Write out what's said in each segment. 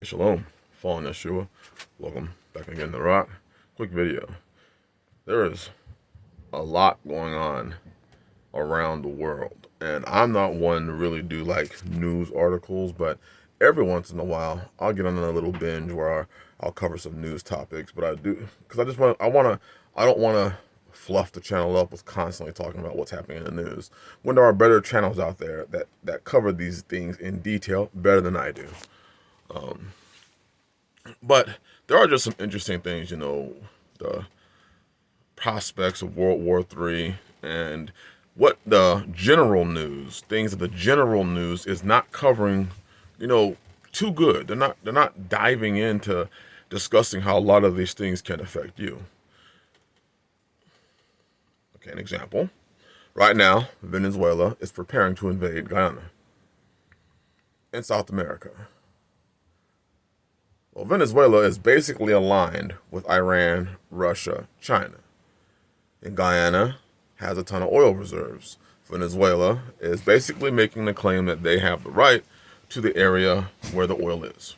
Shalom, fallen Yeshua. Welcome back again to The Rock. Quick video. There is a lot going on around the world, and I'm not one to really do like news articles, but every once in a while I'll get on a little binge where I'll cover some news topics. But I do because I don't want to fluff the channel up with constantly talking about what's happening in the news when there are better channels out there that cover these things in detail better than I do. But there are just some interesting things, the prospects of World War III and what the general news, things that the general news is not covering, too good. They're not diving into discussing how a lot of these things can affect you. Okay, an example. Right now, Venezuela is preparing to invade Guyana in South America. Well, Venezuela is basically aligned with Iran, Russia, China. And Guyana has a ton of oil reserves. Venezuela is basically making the claim that they have the right to the area where the oil is.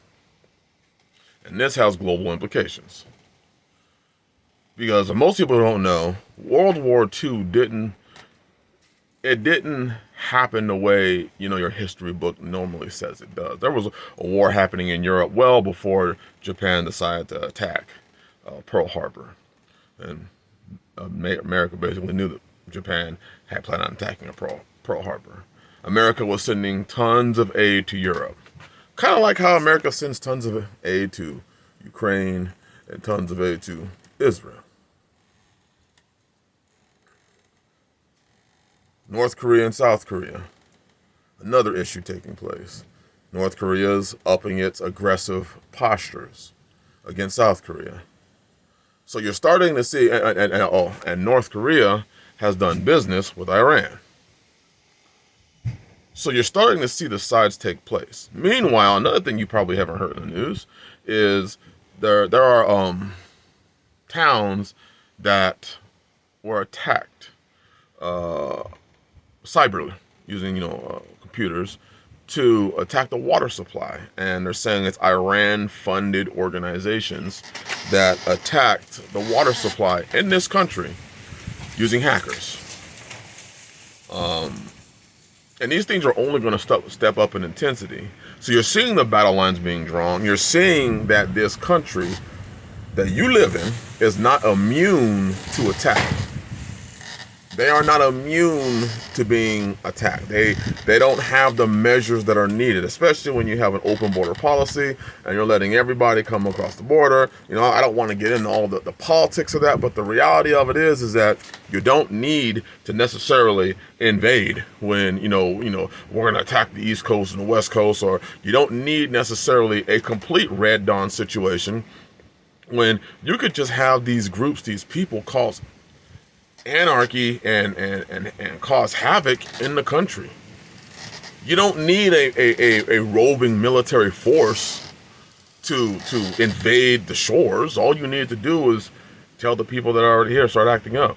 And this has global implications. Because most people don't know, World War II didn't happen the way, your history book normally says it does. There was a war happening in Europe well before Japan decided to attack Pearl Harbor. And America basically knew that Japan had planned on attacking Pearl Harbor. America was sending tons of aid to Europe. Kind of like how America sends tons of aid to Ukraine and tons of aid to Israel. North Korea and South Korea, another issue taking place. North Korea's upping its aggressive postures against South Korea. So you're starting to see, and North Korea has done business with Iran. So you're starting to see the sides take place. Meanwhile, another thing you probably haven't heard in the news is there are towns that were attacked cyber using computers to attack the water supply, and they're saying it's Iran-funded organizations that attacked the water supply in this country using hackers. And these things are only going to step up in intensity. So you're seeing the battle lines being drawn. You're seeing that this country that you live in is not immune to attack. They are not immune to being attacked. They don't have the measures that are needed, especially when you have an open border policy and you're letting everybody come across the border. I don't want to get into all the politics of that, but the reality of it is that you don't need to necessarily invade when, we're going to attack the East Coast and the West Coast, or you don't need necessarily a complete Red Dawn situation when you could just have these groups, these people cause anarchy and cause havoc in the country. You don't need a roving military force to invade the shores. All you need to do is tell the people that are already here, start acting up.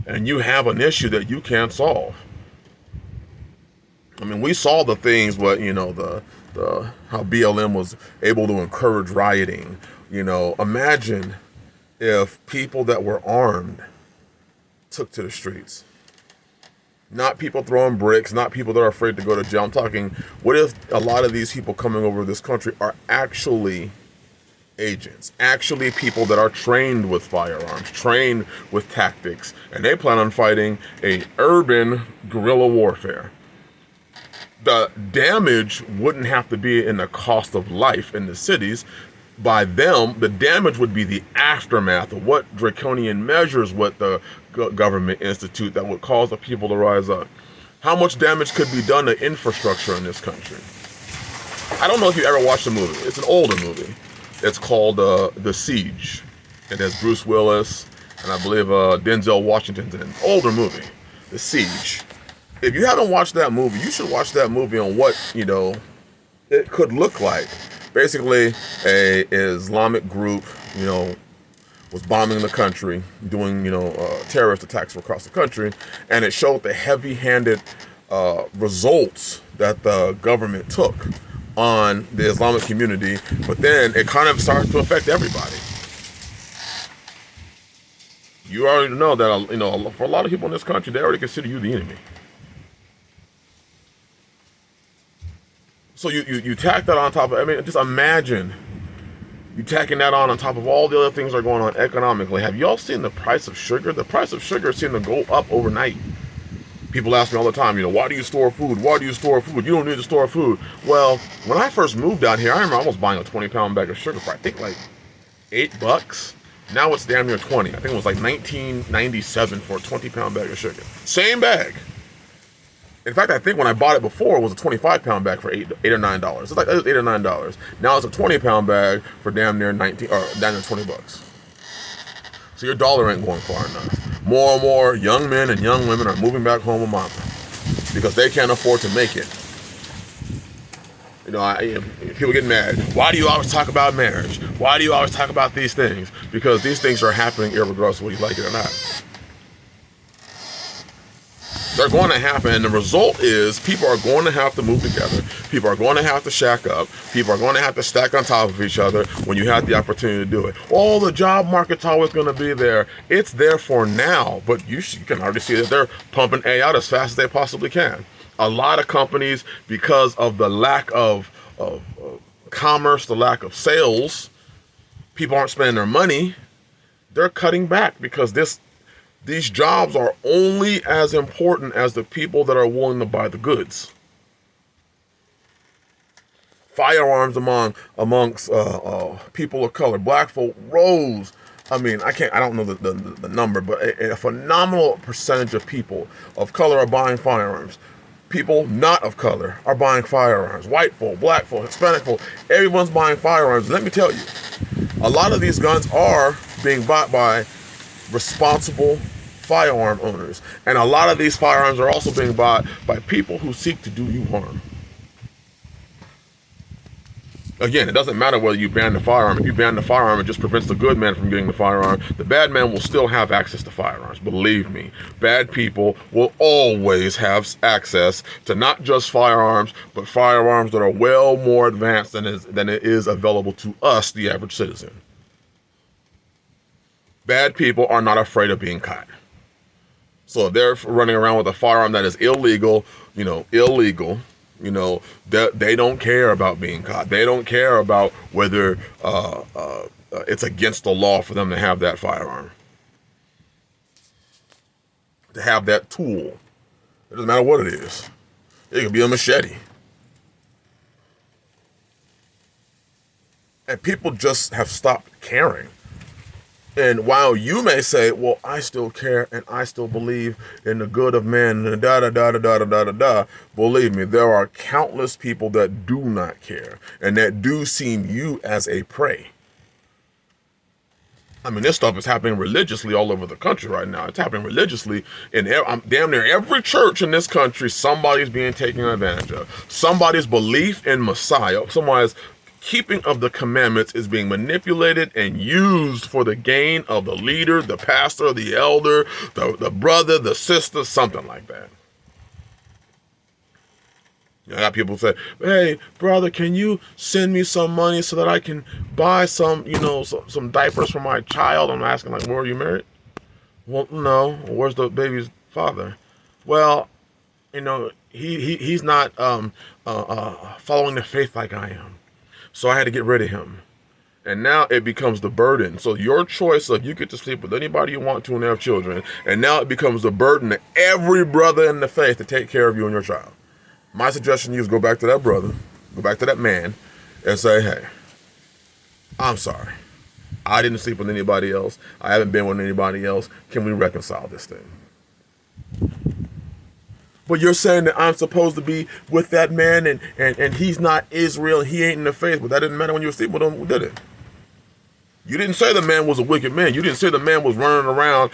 And you have an issue that you can't solve. I mean, we saw the things, but how BLM was able to encourage rioting. Imagine if people that were armed took to the streets. Not people throwing bricks, not people that are afraid to go to jail. I'm talking, what if a lot of these people coming over this country are actually agents, actually people that are trained with firearms, trained with tactics, and they plan on fighting a urban guerrilla warfare. The damage wouldn't have to be in the cost of life in the cities. By them, the damage would be the aftermath of what draconian measures would the government institute that would cause the people to rise up. How much damage could be done to infrastructure in this country? I don't know if you ever watched the movie. It's an older movie. It's called The Siege. It has Bruce Willis and I believe Denzel Washington's in it. Older movie, The Siege. If you haven't watched that movie, you should watch that movie on what it could look like. Basically, a Islamic group, was bombing the country, doing, terrorist attacks across the country, and it showed the heavy-handed results that the government took on the Islamic community, but then it kind of starts to affect everybody. You already know that, for a lot of people in this country, they already consider you the enemy. So you tack that on top of, just imagine you tacking that on top of all the other things that are going on economically. Have y'all seen the price of sugar? The price of sugar seems to go up overnight. People ask me all the time, why do you store food? Why do you store food? You don't need to store food. Well, when I first moved out here, I remember I was buying a 20-pound bag of sugar for, I think, like $8. Now it's damn near 20. I think it was like $19.97 for a 20-pound bag of sugar. Same bag. In fact, I think when I bought it before, it was a 25-pound bag for $8 or $9. It's like $8 or $9. Now it's a 20-pound bag for damn near $20. So your dollar ain't going far enough. More and more young men and young women are moving back home with mama because they can't afford to make it. People get mad. Why do you always talk about marriage? Why do you always talk about these things? Because these things are happening regardless of whether you like it or not. They're going to happen, and the result is people are going to have to move together. People are going to have to shack up. People are going to have to stack on top of each other when you have the opportunity to do it. Oh, the job market's always going to be there. It's there for now, but you can already see that they're pumping A out as fast as they possibly can. A lot of companies, because of the lack of commerce, the lack of sales, people aren't spending their money. They're cutting back because these jobs are only as important as the people that are willing to buy the goods. Firearms amongst people of color, black folk, rose. I don't know the number, but a phenomenal percentage of people of color are buying firearms. People not of color are buying firearms. White folk, black folk, Hispanic folk, everyone's buying firearms. Let me tell you, a lot of these guns are being bought by responsible firearm owners. And a lot of these firearms are also being bought by people who seek to do you harm. Again, it doesn't matter whether you ban the firearm. If you ban the firearm, it just prevents the good man from getting the firearm. The bad man will still have access to firearms. Believe me, bad people will always have access to not just firearms, but firearms that are well more advanced than it is available to us, the average citizen. Bad people are not afraid of being caught. So if they're running around with a firearm that is illegal, they don't care about being caught. They don't care about whether it's against the law for them to have that firearm, to have that tool. It doesn't matter what it is. It could be a machete. And people just have stopped caring. And while you may say, well, I still care and I still believe in the good of man, and believe me, there are countless people that do not care and that do see you as a prey. This stuff is happening religiously all over the country right now. It's happening religiously in damn near every church in this country. Somebody's being taken advantage of. Somebody's belief in Messiah, somebody's keeping of the commandments is being manipulated and used for the gain of the leader, the pastor, the elder, the brother, the sister, something like that. I got people say, hey, brother, can you send me some money so that I can buy some diapers for my child? I'm asking, like, where are you married? Well, no. Where's the baby's father? Well, he's not following the faith like I am. So I had to get rid of him. And now it becomes the burden. So your choice of you get to sleep with anybody you want to and have children. And now it becomes the burden to every brother in the faith to take care of you and your child. My suggestion to you is go back to that brother, go back to that man, and say, hey, I'm sorry. I didn't sleep with anybody else. I haven't been with anybody else. Can we reconcile this thing? But you're saying that I'm supposed to be with that man and he's not Israel, he ain't in the faith, but that didn't matter when you were sleeping with him, did it? You didn't say the man was a wicked man. You didn't say the man was running around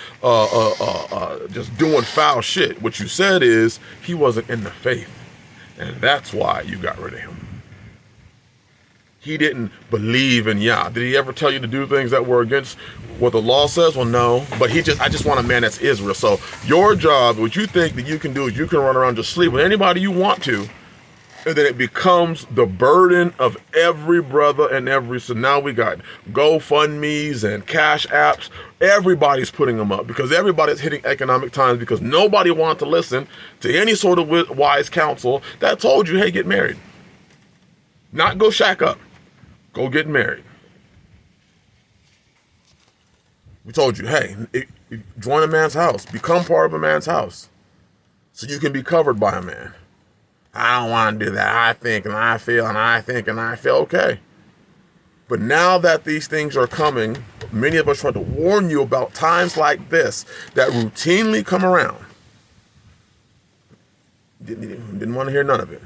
just doing foul shit. What you said is he wasn't in the faith. And that's why you got rid of him. He didn't believe in Yah. Did he ever tell you to do things that were against what the law says? Well, no. But I just want a man that's Israel. So your job, what you think that you can do is you can run around just sleep with anybody you want to And then it becomes the burden of every brother and every. So now we got GoFundMe's and Cash Apps. Everybody's putting them up because everybody's hitting economic times because nobody wanted to listen to any sort of wise counsel that told you, hey, get married. Not go shack up. Go get married. We told you, hey, join a man's house. Become part of a man's house so you can be covered by a man. I don't want to do that. I think and I feel and I think and I feel. Okay. But now that these things are coming, many of us try to warn you about times like this that routinely come around. Didn't want to hear none of it.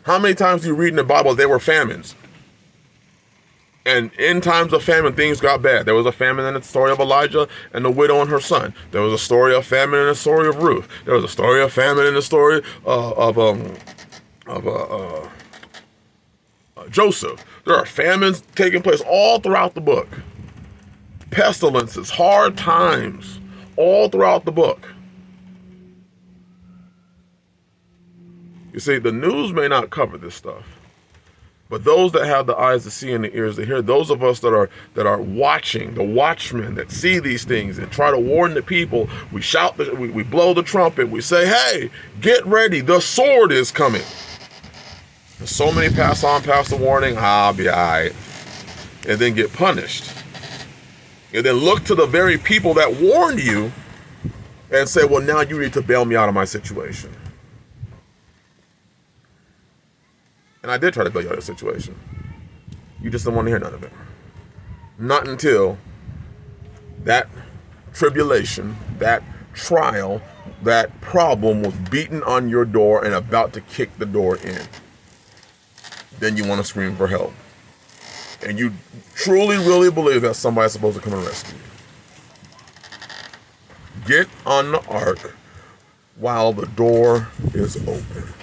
How many times do you read in the Bible there were famines? And in times of famine, things got bad. There was a famine in the story of Elijah and the widow and her son. There was a story of famine in the story of Ruth. There was a story of famine in the story of Joseph. There are famines taking place all throughout the book. Pestilences, hard times, all throughout the book. You see, the news may not cover this stuff, but those that have the eyes to see and the ears to hear, those of us that are watching, the watchmen that see these things and try to warn the people, we shout, we blow the trumpet, we say, hey, get ready, the sword is coming. And so many pass the warning, I'll be all right, and then get punished. And then look to the very people that warned you and say, well, now you need to bail me out of my situation. And I did try to bail you out of the situation. You just don't want to hear none of it. Not until that tribulation, that trial, that problem was beaten on your door and about to kick the door in. Then you want to scream for help. And you truly, really believe that somebody's supposed to come and rescue you. Get on the ark while the door is open.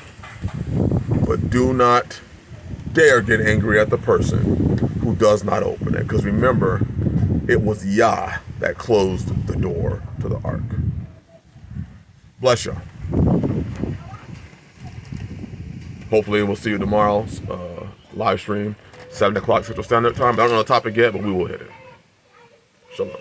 But do not dare get angry at the person who does not open it. Because remember, it was Yah that closed the door to the ark. Bless y'all. Hopefully we'll see you tomorrow's live stream, 7 o'clock Central Standard Time. I don't know the topic yet, but we will hit it. Shalom.